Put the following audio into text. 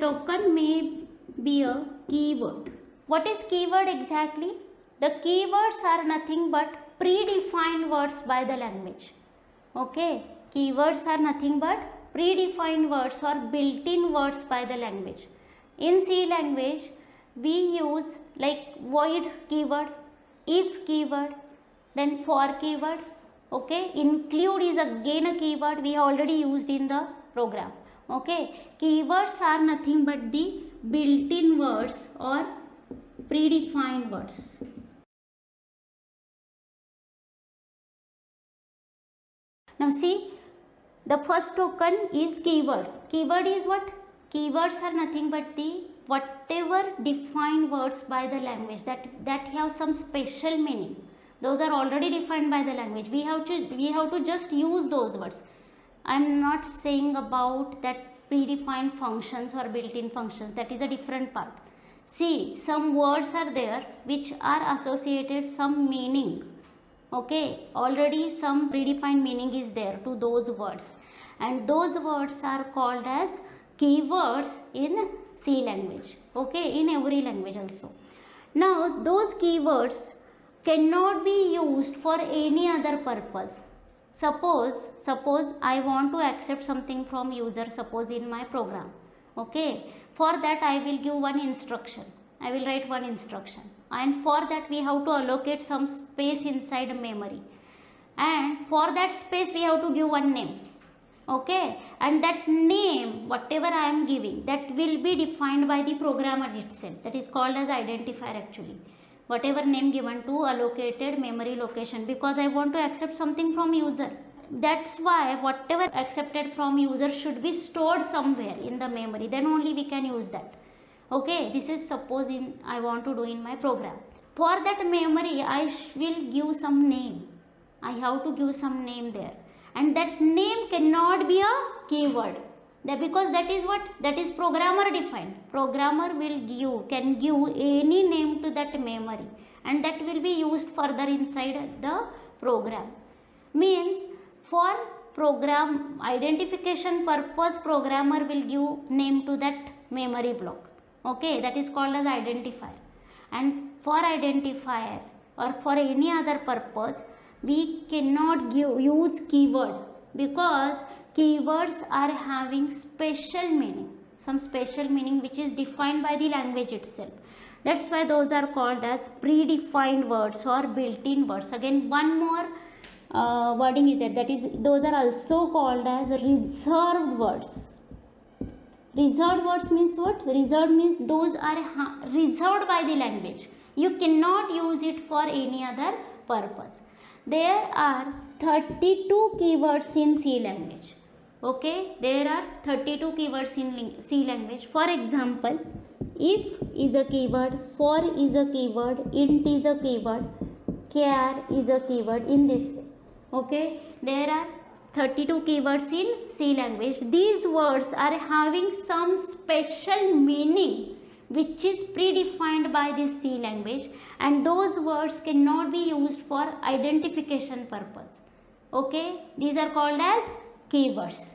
token may be a keyword. What is keyword exactly? The keywords are nothing but predefined words by the language. Okay, keywords are nothing but predefined words or built-in words by the language. In C language, we use like void keyword, if keyword, then for keyword. Okay, include is again a keyword we already used in the program. Okay, keywords are nothing but the built-in words or predefined words. Now see, the first token is keyword. Keyword is what? Keywords are nothing but the whatever defined words by the language that have some special meaning. Those are already defined by the language. We have to just use those words. I am not saying about that predefined functions or built-in functions. That is a different part. See, some words are there which are associated some meaning. Okay, already some predefined meaning is there to those words, and those words are called as keywords in C language. Okay, in every language also. Now those keywords cannot be used for any other purpose. Suppose I want to accept something from user, suppose in my program. Okay, for that I will give one instruction. I will write one instruction, and for that we have to allocate some space inside memory, and for that space we have to give one name. Okay, and that name, whatever I am giving, that will be defined by the programmer itself. That is called as identifier actually. Whatever name given to allocated memory location, because I want to accept something from user. That's why whatever accepted from user should be stored somewhere in the memory, then only we can use that. Okay, this is suppose I want to do in my program. For that memory I will give some name. I have to give some name there, and that name cannot be a keyword. Because that is what? That is programmer defined. Programmer can give any name to that memory, and that will be used further inside the program. Means for program identification purpose, programmer will give name to that memory block. Okay, that is called as identifier. And for identifier or for any other purpose, we cannot use keyword, because keywords are having special meaning, some special meaning which is defined by the language itself. That's why those are called as predefined words or built-in words. Again, one more wording is there, that is, those are also called as reserved words. Reserved words means what? Reserved means those are reserved by the language. You cannot use it for any other purpose. There are 32 keywords in C language. Okay, there are 32 keywords in C language. For example, if is a keyword, for is a keyword, int is a keyword, char is a keyword, in this way. Okay, there are 32 keywords in C language. These words are having some special meaning which is predefined by this C language, and those words cannot be used for identification purpose. Okay, these are called as keywords.